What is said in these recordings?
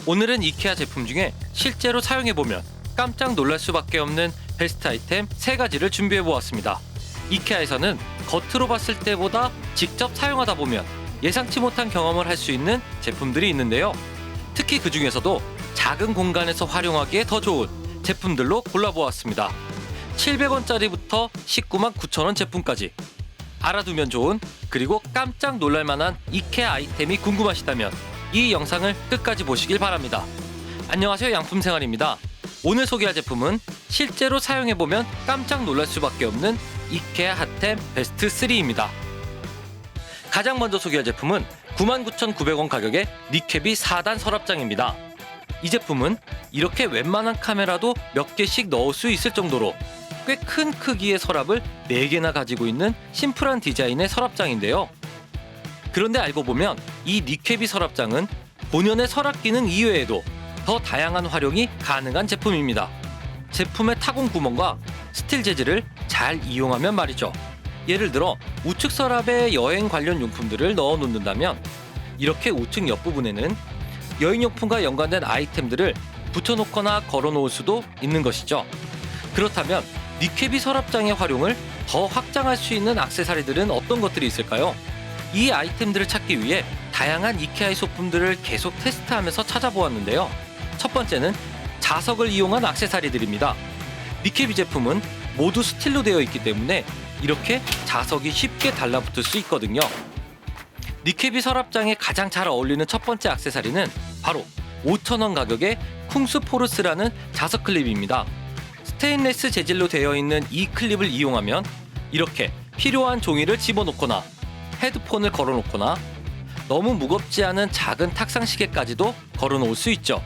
오늘은 이케아 제품 중에 실제로 사용해보면 깜짝 놀랄 수밖에 없는 베스트 아이템 3가지를 준비해보았습니다. 이케아에서는 겉으로 봤을 때보다 직접 사용하다 보면 예상치 못한 경험을 할 수 있는 제품들이 있는데요. 특히 그 중에서도 작은 공간에서 활용하기에 더 좋은 제품들로 골라보았습니다. 700원짜리부터 19만 9천원 제품까지 알아두면 좋은, 그리고 깜짝 놀랄만한 이케아 아이템이 궁금하시다면 이 영상을 끝까지 보시길 바랍니다. 안녕하세요, 양품생활입니다. 오늘 소개할 제품은 실제로 사용해보면 깜짝 놀랄 수밖에 없는 이케아 핫템 베스트 3입니다. 가장 먼저 소개할 제품은 99,900원 가격의 니케비 4단 서랍장입니다. 이 제품은 이렇게 웬만한 카메라도 몇 개씩 넣을 수 있을 정도로 꽤 큰 크기의 서랍을 4개나 가지고 있는 심플한 디자인의 서랍장인데요. 그런데 알고 보면 이 니케비 서랍장은 본연의 서랍 기능 이외에도 더 다양한 활용이 가능한 제품입니다. 제품의 타공 구멍과 스틸 재질을 잘 이용하면 말이죠. 예를 들어 우측 서랍에 여행 관련 용품들을 넣어 놓는다면 이렇게 우측 옆부분에는 여행용품과 연관된 아이템들을 붙여놓거나 걸어놓을 수도 있는 것이죠. 그렇다면 니케비 서랍장의 활용을 더 확장할 수 있는 액세서리들은 어떤 것들이 있을까요? 이 아이템들을 찾기 위해 다양한 이케아의 소품들을 계속 테스트하면서 찾아보았는데요. 첫 번째는 자석을 이용한 액세서리들입니다. 니케비 제품은 모두 스틸로 되어 있기 때문에 이렇게 자석이 쉽게 달라붙을 수 있거든요. 니케비 서랍장에 가장 잘 어울리는 첫 번째 액세서리는 바로 5,000원 가격의 쿵스포르스라는 자석 클립입니다. 스테인레스 재질로 되어 있는 이 클립을 이용하면 이렇게 필요한 종이를 집어넣거나 헤드폰을 걸어놓거나 너무 무겁지 않은 작은 탁상 시계까지도 걸어놓을 수 있죠.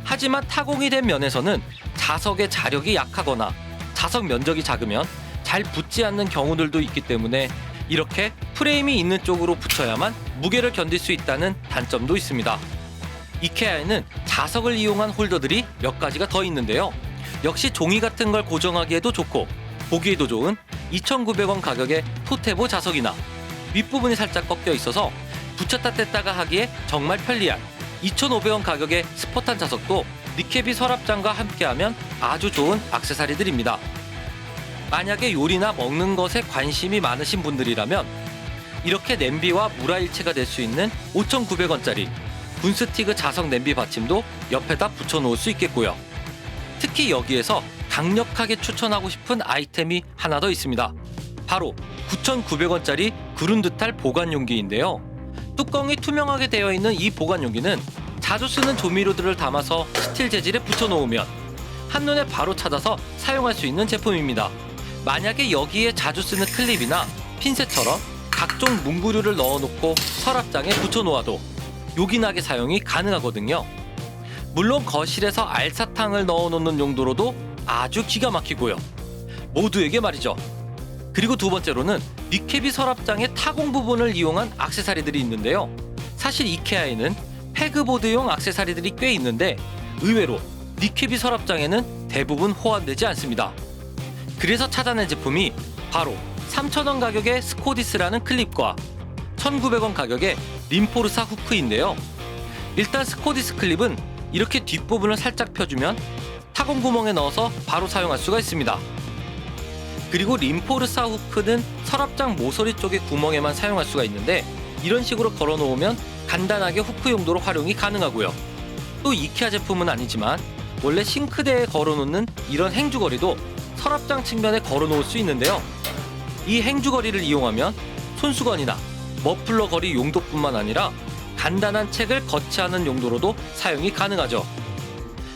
하지만 타공이 된 면에서는 자석의 자력이 약하거나 자석 면적이 작으면 잘 붙지 않는 경우들도 있기 때문에 이렇게 프레임이 있는 쪽으로 붙여야만 무게를 견딜 수 있다는 단점도 있습니다. 이케아에는 자석을 이용한 홀더들이 몇 가지가 더 있는데요. 역시 종이 같은 걸 고정하기에도 좋고 보기에도 좋은 2,900원 가격의 토테보 자석이나 윗부분이 살짝 꺾여 있어서 붙였다 뗐다가 하기에 정말 편리한 2,500원 가격의 스포탄 자석도 니케비 서랍장과 함께하면 아주 좋은 액세서리들입니다. 만약에 요리나 먹는 것에 관심이 많으신 분들이라면 이렇게 냄비와 물화일체가 될 수 있는 5,900원짜리 분스티그 자석 냄비 받침도 옆에다 붙여놓을 수 있겠고요. 특히 여기에서 강력하게 추천하고 싶은 아이템이 하나 더 있습니다. 바로 9,900원짜리 그룬드탈 보관용기인데요. 뚜껑이 투명하게 되어 있는 이 보관용기는 자주 쓰는 조미료들을 담아서 스틸 재질에 붙여놓으면 한눈에 바로 찾아서 사용할 수 있는 제품입니다. 만약에 여기에 자주 쓰는 클립이나 핀셋처럼 각종 문구류를 넣어놓고 서랍장에 붙여놓아도 요긴하게 사용이 가능하거든요. 물론 거실에서 알사탕을 넣어놓는 용도로도 아주 기가 막히고요. 모두에게 말이죠. 그리고 두 번째로는 니케비 서랍장의 타공 부분을 이용한 액세서리들이 있는데요. 사실 이케아에는 페그보드용 액세서리들이 꽤 있는데 의외로 니케비 서랍장에는 대부분 호환되지 않습니다. 그래서 찾아낸 제품이 바로 3,000원 가격의 스코디스라는 클립과 1,900원 가격의 림포르사 후크인데요. 일단 스코디스 클립은 이렇게 뒷부분을 살짝 펴주면 타공 구멍에 넣어서 바로 사용할 수가 있습니다. 그리고 림포르사 후크는 서랍장 모서리 쪽의 구멍에만 사용할 수가 있는데 이런 식으로 걸어 놓으면 간단하게 후크 용도로 활용이 가능하고요. 또 이케아 제품은 아니지만 원래 싱크대에 걸어 놓는 이런 행주거리도 서랍장 측면에 걸어 놓을 수 있는데요. 이 행주거리를 이용하면 손수건이나 머플러 거리 용도뿐만 아니라 간단한 책을 거치하는 용도로도 사용이 가능하죠.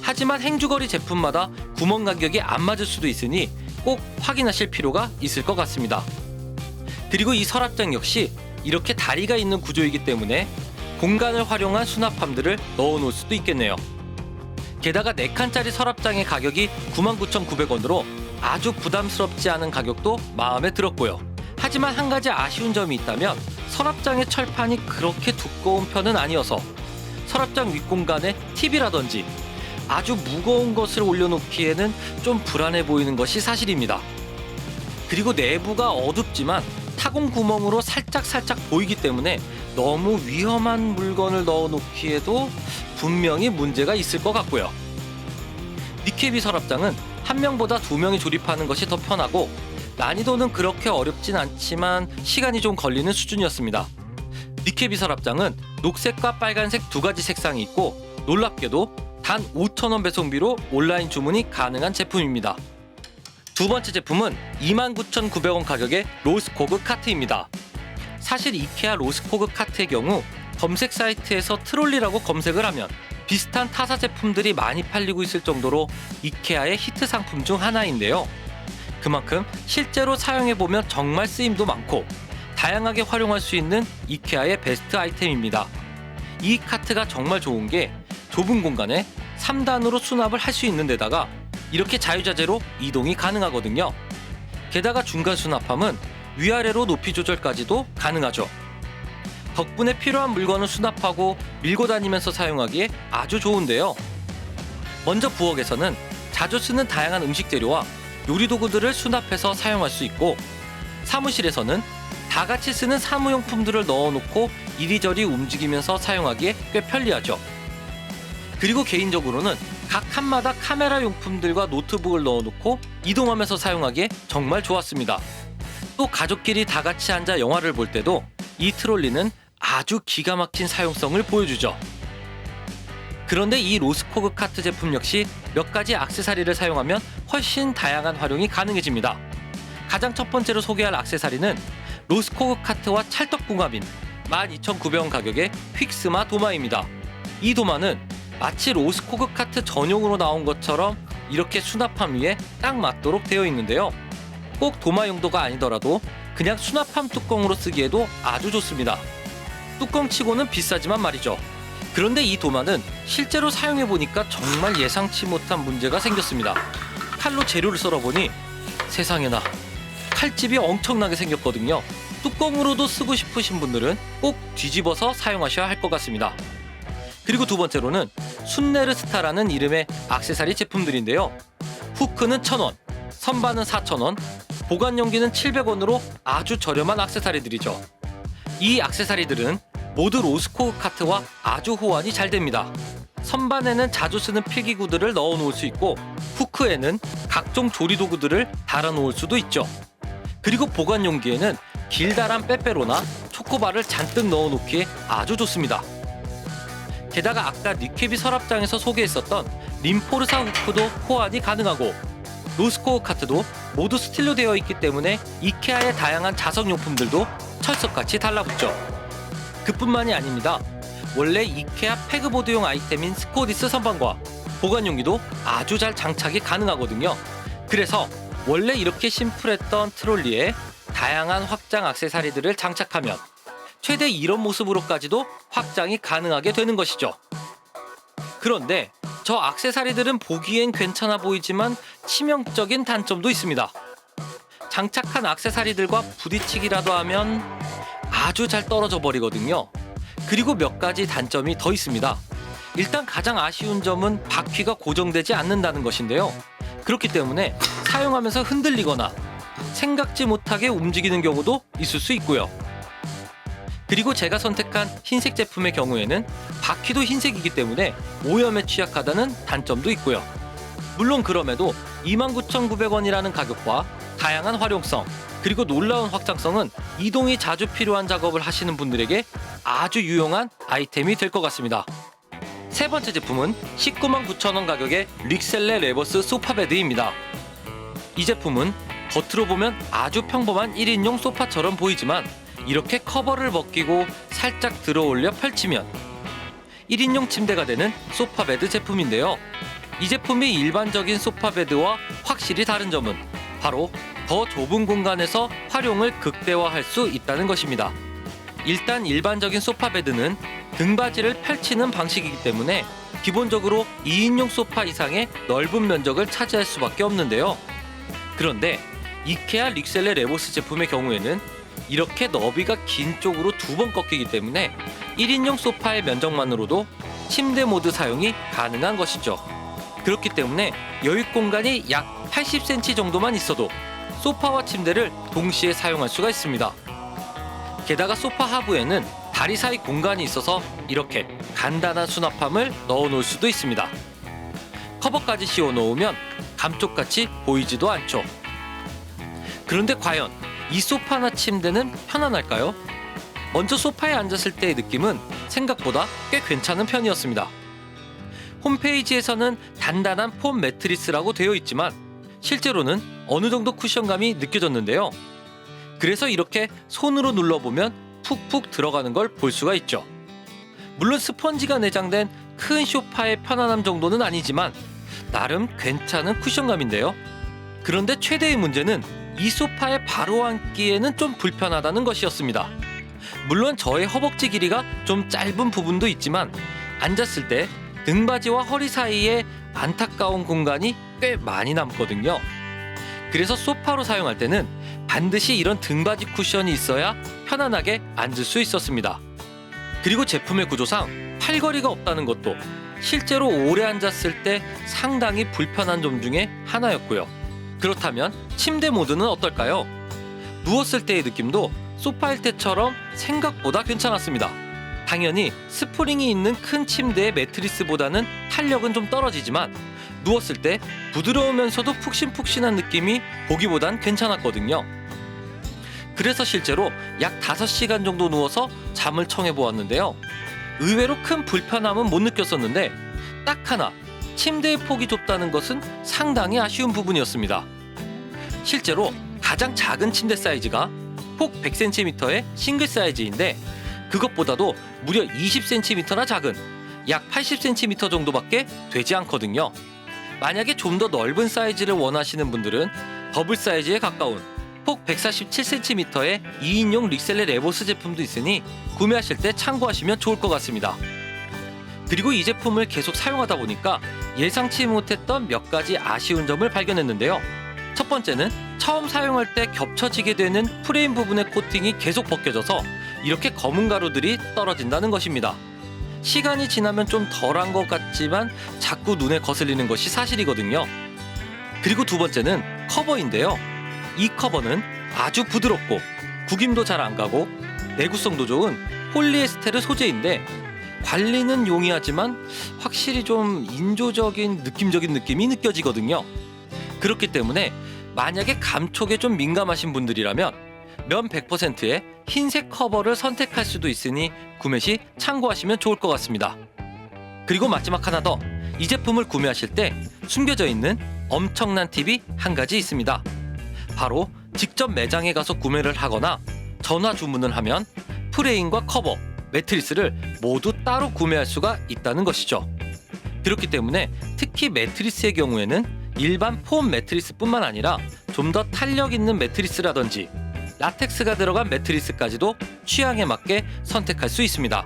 하지만 행주거리 제품마다 구멍 간격이 안 맞을 수도 있으니 꼭 확인하실 필요가 있을 것 같습니다. 그리고 이 서랍장 역시 이렇게 다리가 있는 구조이기 때문에 공간을 활용한 수납함들을 넣어 놓을 수도 있겠네요. 게다가 4칸짜리 서랍장의 가격이 99,900원으로 아주 부담스럽지 않은 가격도 마음에 들었고요. 하지만 한 가지 아쉬운 점이 있다면 서랍장의 철판이 그렇게 두꺼운 편은 아니어서 서랍장 윗공간에 TV라든지 아주 무거운 것을 올려놓기에는 좀 불안해 보이는 것이 사실입니다. 그리고 내부가 어둡지만 타공 구멍으로 살짝 보이기 때문에 너무 위험한 물건을 넣어놓기에도 분명히 문제가 있을 것 같고요. 니케비 서랍장은 한 명보다 두 명이 조립하는 것이 더 편하고 난이도는 그렇게 어렵진 않지만 시간이 좀 걸리는 수준이었습니다. 니케비 서랍장은 녹색과 빨간색 두 가지 색상이 있고 놀랍게도 단 5,000원 배송비로 온라인 주문이 가능한 제품입니다. 두 번째 제품은 29,900원 가격의 로스코그 카트입니다. 사실 이케아 로스코그 카트의 경우 검색 사이트에서 트롤리라고 검색을 하면 비슷한 타사 제품들이 많이 팔리고 있을 정도로 이케아의 히트 상품 중 하나인데요. 그만큼 실제로 사용해보면 정말 쓰임도 많고 다양하게 활용할 수 있는 이케아의 베스트 아이템입니다. 이 카트가 정말 좋은 게 좁은 공간에 3단으로 수납을 할 수 있는 데다가 이렇게 자유자재로 이동이 가능하거든요. 게다가 중간 수납함은 위아래로 높이 조절까지도 가능하죠. 덕분에 필요한 물건을 수납하고 밀고 다니면서 사용하기에 아주 좋은데요. 먼저 부엌에서는 자주 쓰는 다양한 음식 재료와 요리 도구들을 수납해서 사용할 수 있고, 사무실에서는 다 같이 쓰는 사무용품들을 넣어놓고 이리저리 움직이면서 사용하기에 꽤 편리하죠. 그리고 개인적으로는 각 칸마다 카메라 용품들과 노트북을 넣어놓고 이동하면서 사용하기에 정말 좋았습니다. 또 가족끼리 다 같이 앉아 영화를 볼 때도 이 트롤리는 아주 기가 막힌 사용성을 보여주죠. 그런데 이 로스코그 카트 제품 역시 몇 가지 액세서리를 사용하면 훨씬 다양한 활용이 가능해집니다. 가장 첫 번째로 소개할 액세서리는 로스코그 카트와 찰떡궁합인 12,900원 가격의 퀵스마 도마입니다. 이 도마는 마치 로스코그 카트 전용으로 나온 것처럼 이렇게 수납함 위에 딱 맞도록 되어 있는데요. 꼭 도마 용도가 아니더라도 그냥 수납함 뚜껑으로 쓰기에도 아주 좋습니다. 뚜껑치고는 비싸지만 말이죠. 그런데 이 도마는 실제로 사용해보니까 정말 예상치 못한 문제가 생겼습니다. 칼로 재료를 썰어보니 세상에나 칼집이 엄청나게 생겼거든요. 뚜껑으로도 쓰고 싶으신 분들은 꼭 뒤집어서 사용하셔야 할 것 같습니다. 그리고 두 번째로는 순네르스타라는 이름의 액세서리 제품들인데요. 후크는 1,000원, 선반은 4,000원, 보관용기는 700원으로 아주 저렴한 액세서리들이죠. 이 액세서리들은 모두 로스코그 카트와 아주 호환이 잘 됩니다. 선반에는 자주 쓰는 필기구들을 넣어 놓을 수 있고, 후크에는 각종 조리도구들을 달아 놓을 수도 있죠. 그리고 보관 용기에는 길다란 빼빼로나 초코바를 잔뜩 넣어 놓기에 아주 좋습니다. 게다가 아까 니케비 서랍장에서 소개했었던 림포르사 후크도 호환이 가능하고, 로스코그 카트도 모두 스틸로 되어 있기 때문에 이케아의 다양한 자석용품들도 철석같이 달라붙죠. 그뿐만이 아닙니다. 원래 이케아 패그보드용 아이템인 스코디스 선반과 보관용기도 아주 잘 장착이 가능하거든요. 그래서 원래 이렇게 심플했던 트롤리에 다양한 확장 액세서리들을 장착하면 최대 이런 모습으로까지도 확장이 가능하게 되는 것이죠. 그런데 저 액세서리들은 보기엔 괜찮아 보이지만 치명적인 단점도 있습니다. 장착한 액세서리들과 부딪히기라도 하면 아주 잘 떨어져 버리거든요. 그리고 몇 가지 단점이 더 있습니다. 일단 가장 아쉬운 점은 바퀴가 고정되지 않는다는 것인데요. 그렇기 때문에 사용하면서 흔들리거나 생각지 못하게 움직이는 경우도 있을 수 있고요. 그리고 제가 선택한 흰색 제품의 경우에는 바퀴도 흰색이기 때문에 오염에 취약하다는 단점도 있고요. 물론 그럼에도 29,900원이라는 가격과 다양한 활용성, 그리고 놀라운 확장성은 이동이 자주 필요한 작업을 하시는 분들에게 아주 유용한 아이템이 될 것 같습니다. 세 번째 제품은 199,000원 가격의 릭셀레 레버스 소파베드입니다. 이 제품은 겉으로 보면 아주 평범한 1인용 소파처럼 보이지만 이렇게 커버를 벗기고 살짝 들어 올려 펼치면 1인용 침대가 되는 소파베드 제품인데요. 이 제품이 일반적인 소파베드와 확실히 다른 점은 바로 더 좁은 공간에서 활용을 극대화할 수 있다는 것입니다. 일단 일반적인 소파베드는 등받이를 펼치는 방식이기 때문에 기본적으로 2인용 소파 이상의 넓은 면적을 차지할 수밖에 없는데요. 그런데 이케아 릭셀레 레보스 제품의 경우에는 이렇게 너비가 긴 쪽으로 2번 꺾이기 때문에 1인용 소파의 면적만으로도 침대 모드 사용이 가능한 것이죠. 그렇기 때문에 여유 공간이 약 80cm 정도만 있어도 소파와 침대를 동시에 사용할 수가 있습니다. 게다가 소파 하부에는 다리 사이 공간이 있어서 이렇게 간단한 수납함을 넣어 놓을 수도 있습니다. 커버까지 씌워 놓으면 감쪽같이 보이지도 않죠. 그런데 과연 이 소파나 침대는 편안할까요? 먼저 소파에 앉았을 때의 느낌은 생각보다 꽤 괜찮은 편이었습니다. 홈페이지에서는 단단한 폼 매트리스라고 되어 있지만 실제로는 어느 정도 쿠션감이 느껴졌는데요. 그래서 이렇게 손으로 눌러보면 푹푹 들어가는 걸 볼 수가 있죠. 물론 스펀지가 내장된 큰 소파의 편안함 정도는 아니지만 나름 괜찮은 쿠션감인데요. 그런데 최대의 문제는 이 소파에 바로 앉기에는 좀 불편하다는 것이었습니다. 물론 저의 허벅지 길이가 좀 짧은 부분도 있지만 앉았을 때 등받이와 허리 사이에 안타까운 공간이 꽤 많이 남거든요. 그래서 소파로 사용할 때는 반드시 이런 등받이 쿠션이 있어야 편안하게 앉을 수 있었습니다. 그리고 제품의 구조상 팔걸이가 없다는 것도 실제로 오래 앉았을 때 상당히 불편한 점 중에 하나였고요. 그렇다면 침대 모드는 어떨까요? 누웠을 때의 느낌도 소파일 때처럼 생각보다 괜찮았습니다. 당연히 스프링이 있는 큰 침대의 매트리스보다는 탄력은 좀 떨어지지만 누웠을 때 부드러우면서도 푹신푹신한 느낌이 보기보단 괜찮았거든요. 그래서 실제로 약 5시간 정도 누워서 잠을 청해 보았는데요. 의외로 큰 불편함은 못 느꼈었는데 딱 하나 침대의 폭이 좁다는 것은 상당히 아쉬운 부분이었습니다. 실제로 가장 작은 침대 사이즈가 폭 100cm의 싱글 사이즈인데 그것보다도 무려 20cm나 작은 약 80cm 정도밖에 되지 않거든요. 만약에 좀 더 넓은 사이즈를 원하시는 분들은 더블 사이즈에 가까운 폭 147cm의 2인용 릭셀레 레보스 제품도 있으니 구매하실 때 참고하시면 좋을 것 같습니다. 그리고 이 제품을 계속 사용하다 보니까 예상치 못했던 몇 가지 아쉬운 점을 발견했는데요. 첫 번째는 처음 사용할 때 겹쳐지게 되는 프레임 부분의 코팅이 계속 벗겨져서 이렇게 검은 가루들이 떨어진다는 것입니다. 시간이 지나면 좀 덜한 것 같지만 자꾸 눈에 거슬리는 것이 사실이거든요. 그리고 두 번째는 커버인데요. 이 커버는 아주 부드럽고 구김도 잘 안 가고 내구성도 좋은 폴리에스테르 소재인데 관리는 용이하지만 확실히 좀 인조적인 느낌적인 느낌이 느껴지거든요. 그렇기 때문에 만약에 감촉에 좀 민감하신 분들이라면 면 100%의 흰색 커버를 선택할 수도 있으니 구매 시 참고하시면 좋을 것 같습니다. 그리고 마지막 하나 더, 이 제품을 구매하실 때 숨겨져 있는 엄청난 팁이 한 가지 있습니다. 바로 직접 매장에 가서 구매를 하거나 전화 주문을 하면 프레임과 커버, 매트리스를 모두 따로 구매할 수가 있다는 것이죠. 그렇기 때문에 특히 매트리스의 경우에는 일반 폼 매트리스뿐만 아니라 좀 더 탄력 있는 매트리스라든지 라텍스가 들어간 매트리스까지도 취향에 맞게 선택할 수 있습니다.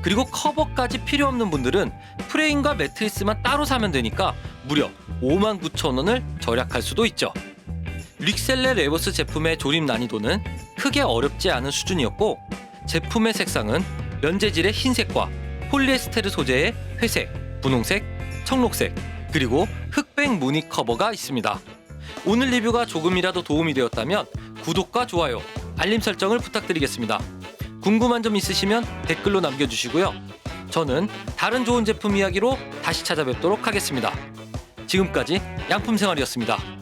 그리고 커버까지 필요 없는 분들은 프레임과 매트리스만 따로 사면 되니까 무려 59,000원을 절약할 수도 있죠. 릭셀레 레버스 제품의 조립 난이도는 크게 어렵지 않은 수준이었고 제품의 색상은 면재질의 흰색과 폴리에스테르 소재의 회색, 분홍색, 청록색 그리고 흑백 무늬 커버가 있습니다. 오늘 리뷰가 조금이라도 도움이 되었다면 구독과 좋아요, 알림 설정을 부탁드리겠습니다. 궁금한 점 있으시면 댓글로 남겨주시고요. 저는 다른 좋은 제품 이야기로 다시 찾아뵙도록 하겠습니다. 지금까지 양품생활이었습니다.